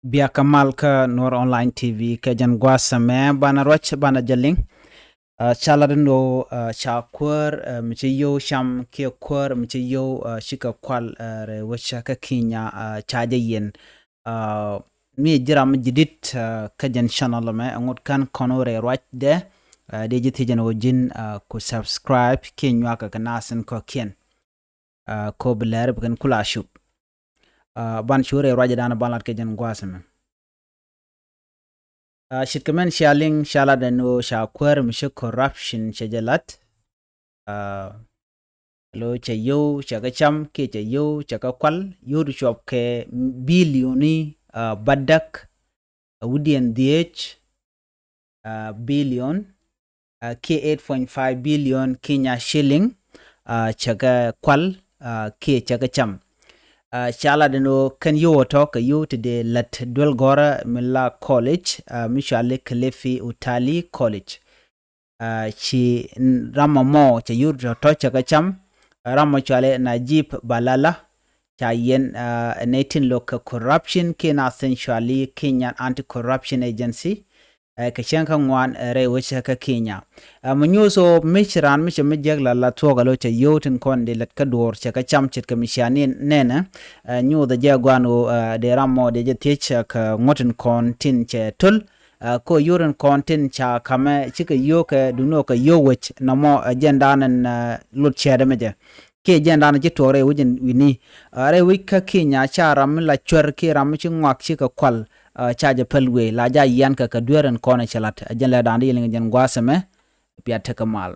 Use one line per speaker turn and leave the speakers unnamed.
Bia Kamal ka Noor Online TV ka jan gwasame bana roch bana jaling chaladno chakur mchiyo sham ke kur mchiyo shika kwal re wacha ka kinya chaja yen mi jiram jidit ka jan channel me ngot kan konore roch de jiti jan wojin ku subscribe kinywa ka kanasen ko kien ko bler kan kula shuk ban shure roja dana balat ke jan gwasame shitkamen shaling shalada no shakwar mishe corruption shajalat lo chayo chagacham ke chayo chagakwal yodu shop ke bilioni badak wudian DH billion ke 8.5 billion Kenya shilling chagakwal ke chagacham shala deno kan yo talk yo de lat dwel gora mila college mishale Kilifi Utali college chi rama mo cha yur to cha cham rama chale Najib Balala cha yen 18 local corruption kina essentially Kenyan Anti-Corruption Agency ka shanka ngwan re wacha ka Kenya manyuso mishran misha mijagla la toga lo cha yotin konde lat ka dor cha ka cham chit ka mishani nena nyu da jagwano de ramo de jetich ka ngotin kontin cha tul ko yurin kontin cha kama chika yoka duno ka yowach namo agenda nan lut chada meje ke agenda na jitore wujin wini re wika Kenya cha ram la chwer ke ram chi ngwak chi ka kwal charge pelwe la ja yan ka dueren kona chalat ajala dandi ling jan gwasame pia tekamal